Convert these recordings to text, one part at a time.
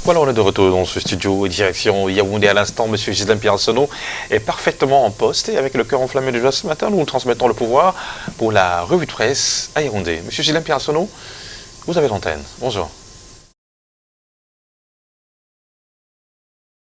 Voilà, on est de retour dans ce studio, direction Yaoundé à l'instant. Monsieur Ghislain Pierre-Arsenault est parfaitement en poste et avec le cœur enflammé déjà ce matin, nous transmettons le pouvoir pour la revue de presse à Yaoundé. Monsieur Ghislain Pierre-Arsenault, vous avez l'antenne. Bonjour.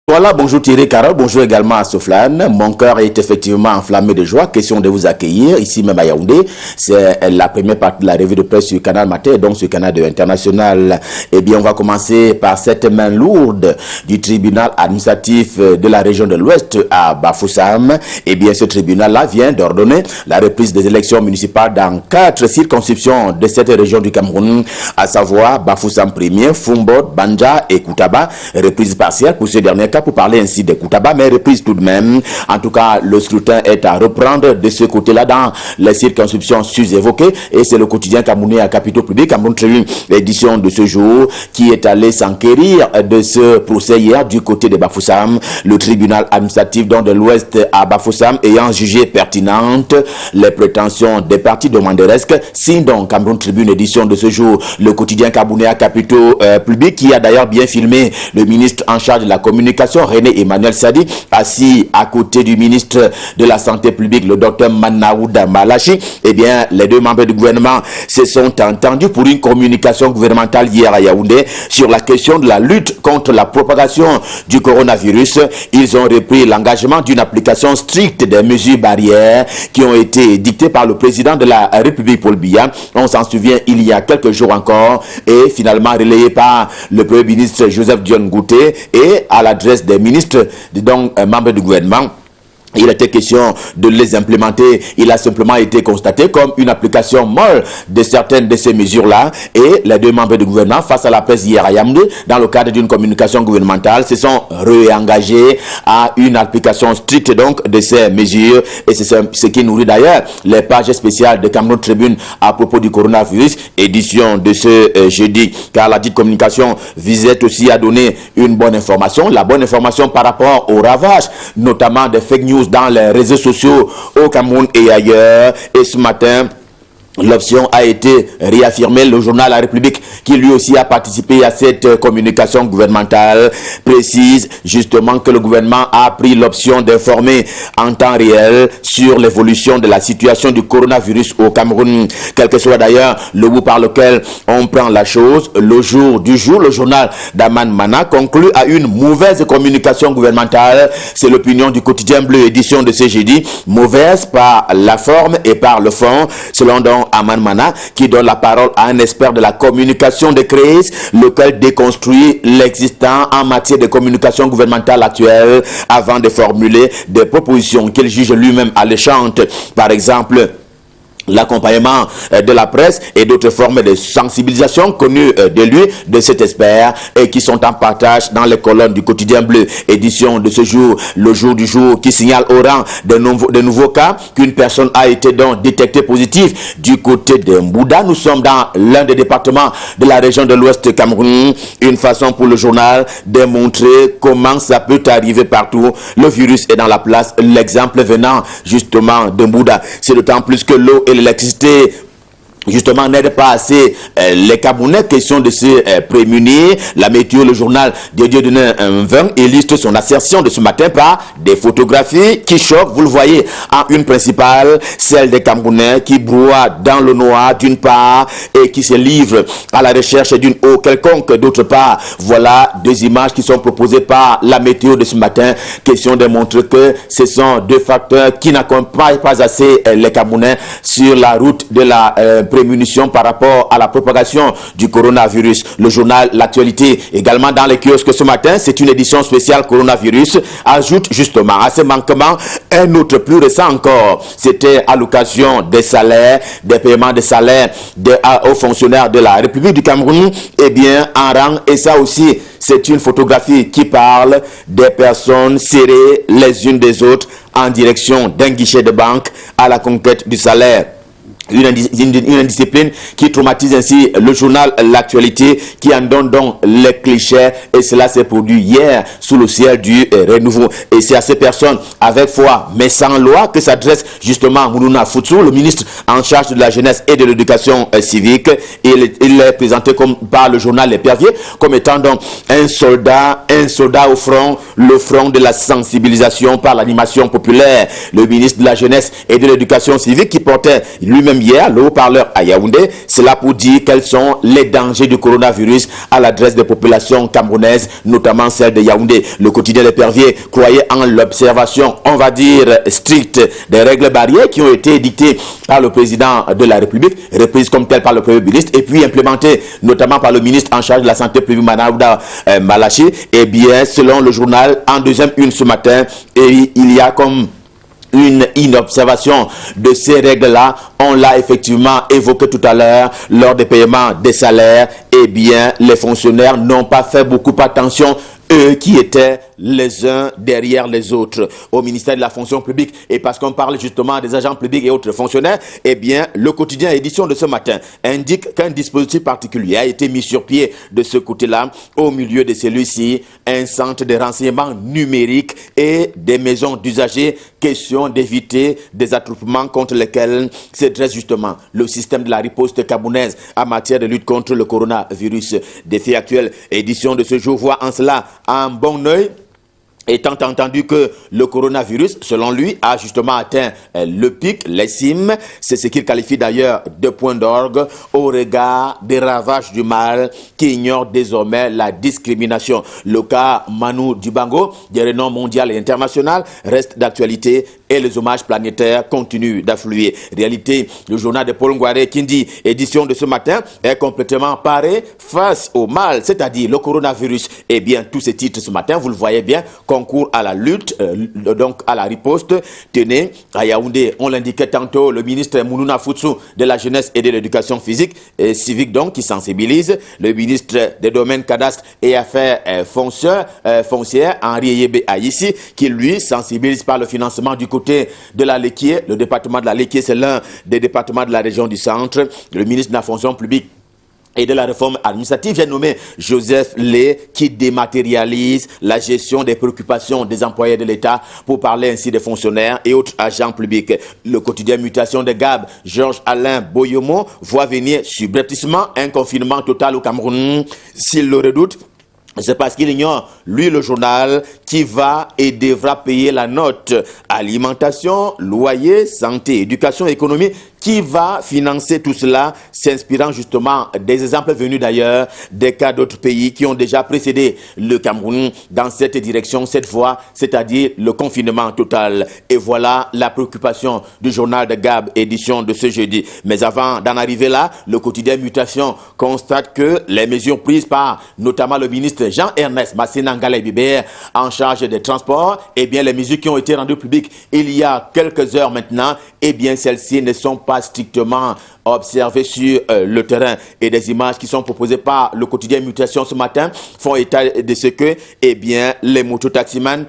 Voilà, bonjour Thierry Carole, bonjour également à Soflane. Mon cœur est effectivement enflammé de joie. Question de vous accueillir ici même à Yaoundé. C'est la première partie de la revue de presse sur Canal Matin, donc sur Canal 2 International. Eh bien, on va commencer par cette main lourde du tribunal administratif de la région de l'Ouest à Bafoussam. Eh bien, ce tribunal-là vient d'ordonner la reprise des élections municipales dans 4 circonscriptions de cette région du Cameroun, à savoir Bafoussam 1er, Fumbot, Banja et Koutaba. Reprise partielle pour ce dernier cas, pour parler ainsi de Koutaba, mais reprise tout de même. En tout cas, le scrutin est à reprendre de ce côté-là dans les circonscriptions sus-évoquées, et c'est le quotidien camerounais à capitaux publics, Cameroun Tribune, l'édition de ce jour, qui est allé s'enquérir de ce procès hier du côté de Bafoussam. Le tribunal administratif de l'Ouest à Bafoussam ayant jugé pertinentes les prétentions des partis demanderesques. Signe donc Cameroun Tribune, édition de ce jour, le quotidien camerounais à capitaux publics, qui a d'ailleurs bien filmé le ministre en charge de la communication, René Emmanuel Sadi, assis à côté du ministre de la Santé publique, le docteur Manaouda Malachi. Eh bien, les deux membres du gouvernement se sont entendus pour une communication gouvernementale hier à Yaoundé sur la question de la lutte contre la propagation du coronavirus. Ils ont repris l'engagement d'une application stricte des mesures barrières qui ont été dictées par le président de la République, Paul Biya. On s'en souvient il y a quelques jours encore, et finalement relayé par le premier ministre Joseph Dione Ngouté, et à l'adresse des ministres, donc membres du gouvernement. Il était question de les implémenter. Il a simplement été constaté comme une application molle de certaines de ces mesures-là. Et les deux membres du gouvernement, face à la presse hier à Yaoundé, dans le cadre d'une communication gouvernementale, se sont réengagés à une application stricte donc de ces mesures. Et c'est ce qui nourrit d'ailleurs les pages spéciales de Cameroun Tribune à propos du coronavirus, édition de ce jeudi. Car la dite communication visait aussi à donner une bonne information, la bonne information par rapport aux ravages, notamment des fake news dans les réseaux sociaux au Cameroun et ailleurs. Et ce matin, l'option a été réaffirmée. Le journal La République, qui lui aussi a participé à cette communication gouvernementale, précise justement que le gouvernement a pris l'option d'informer en temps réel sur l'évolution de la situation du coronavirus au Cameroun. Quel que soit d'ailleurs le bout par lequel on prend la chose, le jour du jour, le journal d'Aman Mana conclut à une mauvaise communication gouvernementale. C'est l'opinion du quotidien bleu, édition de ce jeudi. Mauvaise par la forme et par le fond, selon donc Aman Mana, qui donne la parole à un expert de la communication de crise, lequel déconstruit l'existant en matière de communication gouvernementale actuelle avant de formuler des propositions qu'il juge lui-même alléchantes. Par exemple, l'accompagnement de la presse et d'autres formes de sensibilisation connues de lui, de cet expert, et qui sont en partage dans les colonnes du quotidien bleu, édition de ce jour, le jour du jour, qui signale au rang de nouveaux cas qu'une personne a été donc détectée positive du côté de Mbouda. Nous sommes dans l'un des départements de la région de l'Ouest Cameroun. Une façon pour le journal de montrer comment ça peut arriver partout. Le virus est dans la place, l'exemple venant justement de Mbouda. C'est d'autant plus que l'eau et l'électricité justement n'aide pas assez les Camerounais. Question de se prémunir. La météo, le journal de Dieudonné 20 illustre son assertion de ce matin par des photographies qui choquent. Vous le voyez en une principale, celle des Camerounais qui broient dans le noir d'une part et qui se livrent à la recherche d'une eau quelconque d'autre part. Voilà deux images qui sont proposées par la météo de ce matin. Question de montrer que ce sont deux facteurs qui n'accompagnent pas assez les Camerounais sur la route de la prémunition par rapport à la propagation du coronavirus. Le journal L'Actualité, également dans les kiosques ce matin, c'est une édition spéciale coronavirus, ajoute justement à ce manquement un autre plus récent encore. C'était à l'occasion des salaires, des paiements de salaires aux fonctionnaires de la République du Cameroun, eh bien en rang, et ça aussi c'est une photographie qui parle des personnes serrées les unes des autres en direction d'un guichet de banque à la conquête du salaire. Une indiscipline qui traumatise ainsi le journal L'actualité, qui en donne donc les clichés, et cela s'est produit hier sous le ciel du renouveau. Et c'est à ces personnes avec foi mais sans loi que s'adresse justement Moulouna Foutsou, le ministre en charge de la jeunesse et de l'éducation civique. Il est présenté comme par le journal Les Perviers comme étant donc un soldat au front, le front de la sensibilisation par l'animation populaire. Le ministre de la jeunesse et de l'éducation civique qui portait lui-même hier le haut-parleur à Yaoundé, cela pour dire quels sont les dangers du coronavirus à l'adresse des populations camerounaises, notamment celle de Yaoundé. Le quotidien Les Perviers croyait en l'observation, on va dire stricte, des règles barrières qui ont été édictées par le président de la République, reprises comme telles par le premier ministre, et puis implémentées notamment par le ministre en charge de la santé publique, Manauda Malachi. Eh bien, selon le journal, en deuxième une ce matin, et il y a comme une inobservation de ces règles-là. On l'a effectivement évoqué tout à l'heure lors des paiements des salaires. Eh bien, les fonctionnaires n'ont pas fait beaucoup attention, eux qui étaient les uns derrière les autres au ministère de la fonction publique. Et parce qu'on parle justement des agents publics et autres fonctionnaires, eh bien, le quotidien édition de ce matin indique qu'un dispositif particulier a été mis sur pied de ce côté-là. Au milieu de celui-ci, un centre de renseignement numérique et des maisons d'usagers. Question d'éviter des attroupements contre lesquels se dresse justement le système de la riposte camerounaise en matière de lutte contre le coronavirus. Défi actuel, édition de ce jour voit en cela un bon œil, étant entendu que le coronavirus, selon lui, a justement atteint le pic, les cimes. C'est ce qu'il qualifie d'ailleurs de point d'orgue au regard des ravages du mal qui ignore désormais la discrimination. Le cas Manu Dibango, des renoms mondial et international, reste d'actualité et les hommages planétaires continuent d'affluer. Réalité, le journal de Paul Ngouaré Kindi, édition de ce matin, est complètement paré face au mal, c'est-à-dire le coronavirus. Eh bien, tous ces titres ce matin, vous le voyez bien, concours à la lutte, donc à la riposte. Tenez, à Yaoundé, on l'indiquait tantôt, le ministre Moulouna Foutsou de la jeunesse et de l'éducation physique et civique, donc, qui sensibilise. Le ministre des domaines cadastres et affaires foncières, Henri Yébé Aïssi, qui lui sensibilise par le financement du côté de la Léquier. Le département de la Léquier, c'est l'un des départements de la région du centre. Le ministre de la fonction publique et de la réforme administrative, j'ai nommé Joseph Lé, qui dématérialise la gestion des préoccupations des employés de l'État pour parler ainsi des fonctionnaires et autres agents publics. Le quotidien Mutation de Gab, Georges Alain Boyomo, voit venir subrepticement un confinement total au Cameroun. S'il le redoute, c'est parce qu'il ignore, lui, le journal, qui va et devra payer la note. Alimentation, loyer, santé, éducation, économie, qui va financer tout cela, s'inspirant justement des exemples venus d'ailleurs des cas d'autres pays qui ont déjà précédé le Cameroun dans cette direction, cette voie, c'est-à-dire le confinement total. Et voilà la préoccupation du journal de Gab, édition de ce jeudi. Mais avant d'en arriver là, le quotidien Mutation constate que les mesures prises par notamment le ministre Jean-Ernest Masséna Bibert en charge des transports, eh bien les mesures qui ont été rendues publiques il y a quelques heures maintenant, eh bien celles-ci ne sont pas strictement observées sur le terrain, et des images qui sont proposées par le quotidien Mutation ce matin font état de ce que, eh bien, les mototaximans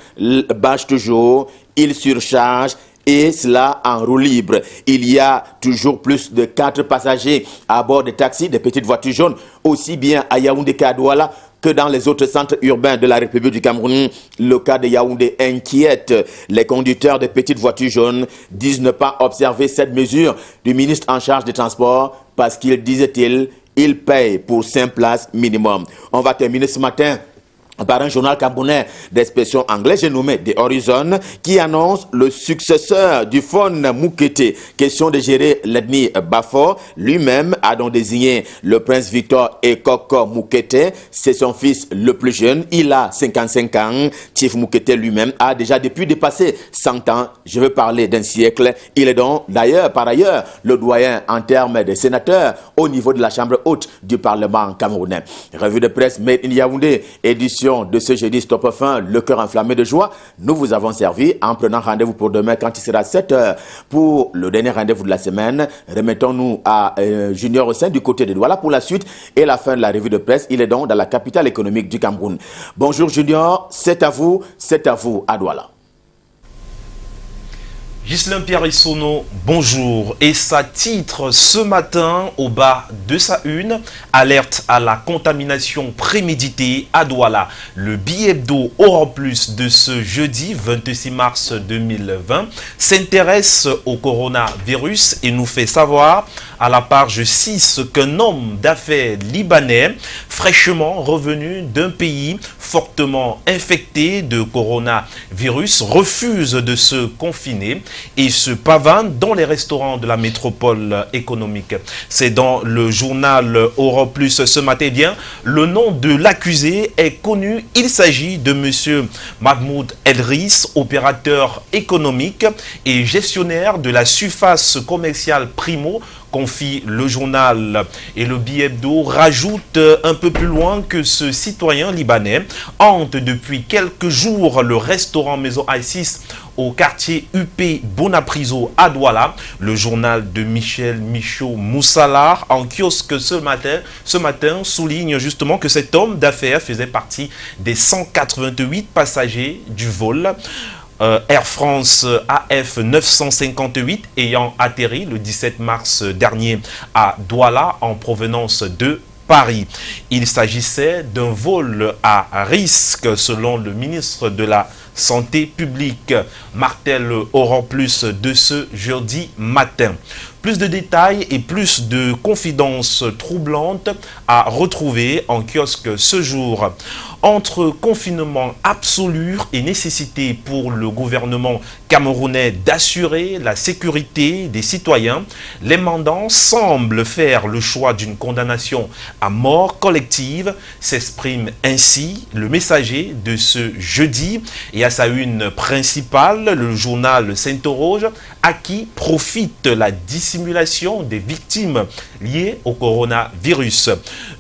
bâchent toujours, ils surchargent, et cela en roue libre. Il y a toujours plus de 4 passagers à bord des taxis, des petites voitures jaunes, aussi bien à Yaoundé qu'à Douala, que dans les autres centres urbains de la République du Cameroun. Le cas de Yaoundé inquiète. Les conducteurs de petites voitures jaunes disent ne pas observer cette mesure du ministre en charge des transports parce qu'il, disait-il, il paye pour 5 places minimum. On va terminer ce matin par un journal camerounais d'expression anglaise, j'ai nommé The Horizon, qui annonce le successeur du Fon Moukete. Question de gérer l'ethnie Bafo. Lui-même a donc désigné le prince Victor Ekoko Moukete. C'est son fils le plus jeune. Il a 55 ans. Chief Moukete lui-même a déjà depuis dépassé 100 ans. Je veux parler d'un siècle. Il est donc d'ailleurs, par ailleurs, le doyen en termes de sénateurs au niveau de la chambre haute du Parlement camerounais. Revue de presse Made in Yaoundé, édition de ce jeudi Stop Fin, le cœur enflammé de joie. Nous vous avons servi en prenant rendez-vous pour demain quand il sera 7h pour le dernier rendez-vous de la semaine. Remettons-nous à Junior Hossein du côté de Douala pour la suite et la fin de la revue de presse. Il est donc dans la capitale économique du Cameroun. Bonjour Junior, c'est à vous à Douala. Ghislain Pierre-Essonneau, bonjour. Et ça titre ce matin au bas de sa une, alerte à la contamination préméditée à Douala. Le bi-hebdo Aura Plus de ce jeudi 26 mars 2020 s'intéresse au coronavirus et nous fait savoir à la page 6 qu'un homme d'affaires libanais fraîchement revenu d'un pays fortement infecté de coronavirus refuse de se confiner et se pavane dans les restaurants de la métropole économique. C'est dans le journal Aura Plus ce matin. Eh bien, le nom de l'accusé est connu. Il s'agit de M. Mahmoud Elris, opérateur économique et gestionnaire de la surface commerciale Primo, confie le journal. Et le bi-hebdo rajoute un peu plus loin que ce citoyen libanais hante depuis quelques jours le restaurant Maison A6 au quartier UP Bonapriso à Douala. Le journal de Michel Michaud Moussalar en kiosque ce matin souligne justement que cet homme d'affaires faisait partie des 188 passagers du vol Air France AF 958 ayant atterri le 17 mars dernier à Douala en provenance de Paris. Il s'agissait d'un vol à risque selon le ministre de la Santé publique. Martel Aura Plus de ce jeudi matin. Plus de détails et plus de confidences troublantes à retrouver en kiosque ce jour. Entre confinement absolu et nécessité pour le gouvernement camerounais d'assurer la sécurité des citoyens, les mandants semblent faire le choix d'une condamnation à mort collective, s'exprime ainsi le messager de ce jeudi et à sa une principale, le journal s'interroge à qui profite la dissimulation des victimes liées au coronavirus.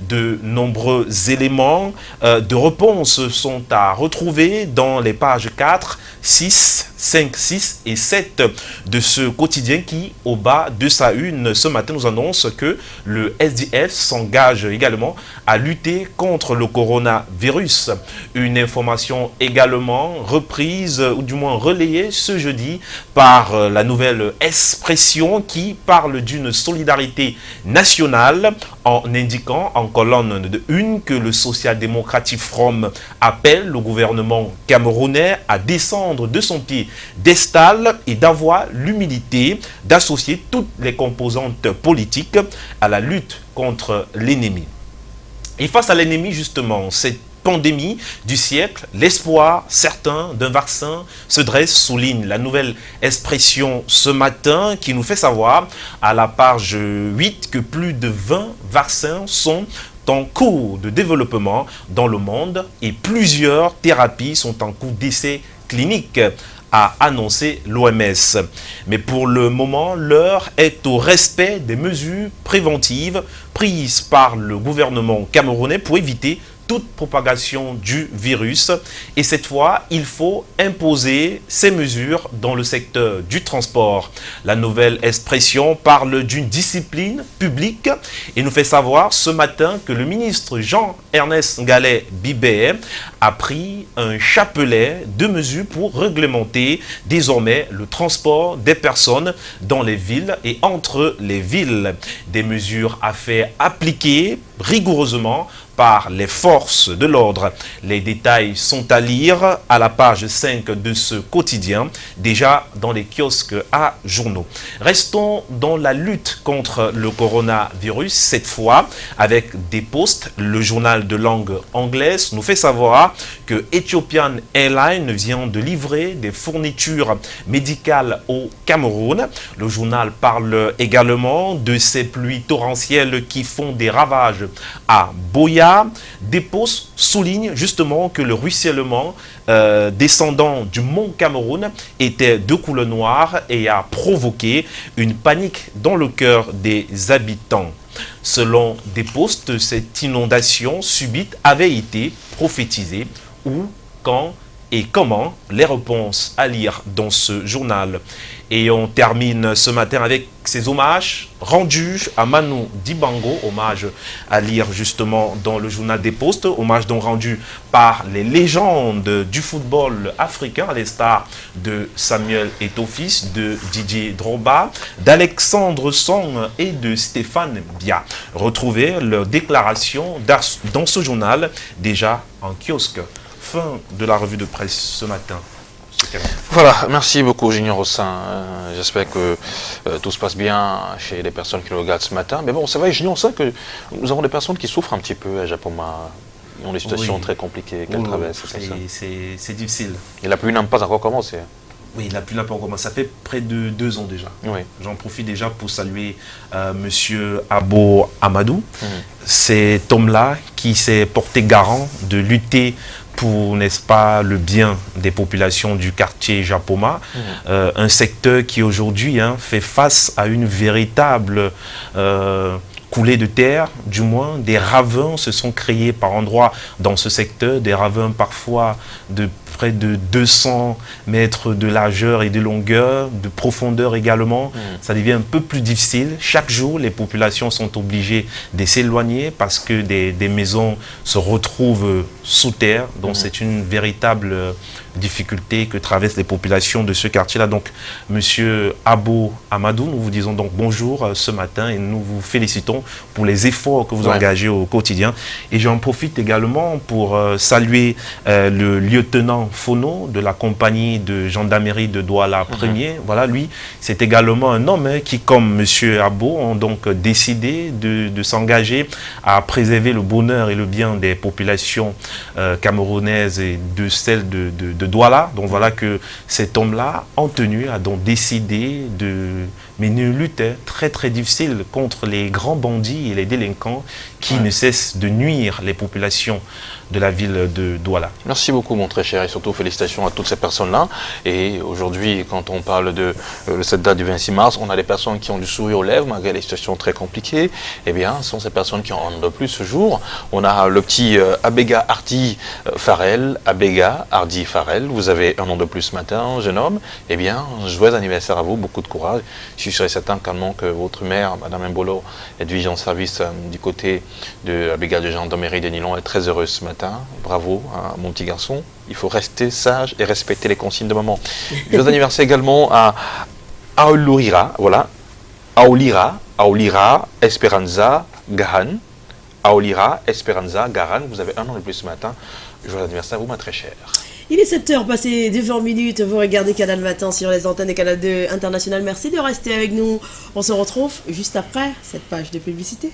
De nombreux éléments de réponse sont à retrouver dans les pages 4, 6, 5, 6 et 7 de ce quotidien qui, au bas de sa une, ce matin, nous annonce que le SDF s'engage également à lutter contre le coronavirus. Une information également reprise, ou du moins relayée ce jeudi par la nouvelle Expression qui parle d'une solidarité nationale en indiquant en colonne de une que le social-démocratique From appelle le gouvernement camerounais à descendre de son pied d'estal et d'avoir l'humilité d'associer toutes les composantes politiques à la lutte contre l'ennemi. Et face à l'ennemi, justement, cette pandémie du siècle, l'espoir certain d'un vaccin se dresse, souligne la nouvelle Expression ce matin qui nous fait savoir à la page 8 que plus de 20 vaccins sont en cours de développement dans le monde et plusieurs thérapies sont en cours d'essai clinique, a annoncé l'OMS. Mais pour le moment, l'heure est au respect des mesures préventives prises par le gouvernement camerounais pour éviter toute propagation du virus. Et cette fois, il faut imposer ces mesures dans le secteur du transport. La nouvelle Expression parle d'une discipline publique et nous fait savoir ce matin que le ministre Jean-Ernest Ngalet Bibé a pris un chapelet de mesures pour réglementer désormais le transport des personnes dans les villes et entre les villes. Des mesures à faire appliquer rigoureusement par les forces de l'ordre. Les détails sont à lire à la page 5 de ce quotidien, déjà dans les kiosques à journaux. Restons dans la lutte contre le coronavirus, cette fois avec des posts. Le journal de langue anglaise nous fait savoir que Ethiopian Airlines vient de livrer des fournitures médicales au Cameroun. Le journal parle également de ces pluies torrentielles qui font des ravages à Boya. Des posts soulignent justement que le ruissellement descendant du mont Cameroun était de couleur noire et a provoqué une panique dans le cœur des habitants. Selon des posts, cette inondation subite avait été prophétisée où, quand et comment? Les réponses à lire dans ce journal. Et on termine ce matin avec ces hommages rendus à Manu Dibango, hommage à lire justement dans le journal des Postes, hommage donc rendu par les légendes du football africain, à l'instar de Samuel Eto'o, de Didier Drogba, d'Alexandre Song et de Stéphane Bia. Retrouvez leurs déclarations dans ce journal, déjà en kiosque. Fin de la revue de presse ce matin. Voilà, merci beaucoup Junior Rossin. J'espère que tout se passe bien chez les personnes qui nous regardent ce matin. Mais bon, c'est vrai, Junior, on sait que nous avons des personnes qui souffrent un petit peu à Japoma. Ils ont des situations très compliquées qu'elles traversent. C'est difficile. Et la pluie n'a pas encore commencé. Oui, la pluie n'a pas encore commencé. Ça fait près de 2 ans déjà. Oui. J'en profite déjà pour saluer Monsieur Abo Amadou. Cet homme-là qui s'est porté garant de lutter pour, n'est-ce pas, le bien des populations du quartier Japoma, un secteur qui aujourd'hui fait face à une véritable coulée de terre, du moins des ravins se sont créés par endroits dans ce secteur, des ravins parfois de près de 200 mètres de largeur et de longueur, de profondeur également. Ça devient un peu plus difficile. Chaque jour, les populations sont obligées de s'éloigner parce que des maisons se retrouvent sous terre. Donc c'est une véritable difficulté que traversent les populations de ce quartier-là. Donc, Monsieur Abo Amadou, nous vous disons donc bonjour ce matin et nous vous félicitons pour les efforts que vous engagez au quotidien. Et j'en profite également pour saluer le lieutenant Fono de la compagnie de gendarmerie de Douala 1er. Voilà, lui, c'est également un homme qui, comme Monsieur Abo, ont donc décidé de s'engager à préserver le bonheur et le bien des populations camerounaises et de celles de Douala. Donc voilà que cet homme-là a donc décidé de mener une lutte très très difficile contre les grands bandits et les délinquants qui ne cessent de nuire les populations de la ville de Douala. Merci beaucoup mon très cher et surtout félicitations à toutes ces personnes-là. Et aujourd'hui, quand on parle de cette date du 26 mars, on a des personnes qui ont du sourire aux lèvres malgré les situations très compliquées. Eh bien, ce sont ces personnes qui en rendent de plus ce jour. On a le petit Abega Hardy Farel. Abega Hardy Farel, vous avez un an de plus ce matin, jeune homme. Eh bien, joyeux anniversaire à vous, beaucoup de courage. Je suis sûr et certain que votre mère, Madame Mbolo, est vigilante en service du côté de la brigade de gendarmerie de Nilon, est très heureuse ce matin. Bravo, mon petit garçon. Il faut rester sage et respecter les consignes de maman. Joyeux anniversaire également à Aolira, voilà. Aolira Esperanza Gahan. Aolira Esperanza Gahan, vous avez un an de plus ce matin. Joyeux anniversaire à vous, ma très chère. Il est 7h passé 2 minutes. Vous regardez Canal Matin sur les antennes de Canal 2 International. Merci de rester avec nous. On se retrouve juste après cette page de publicité.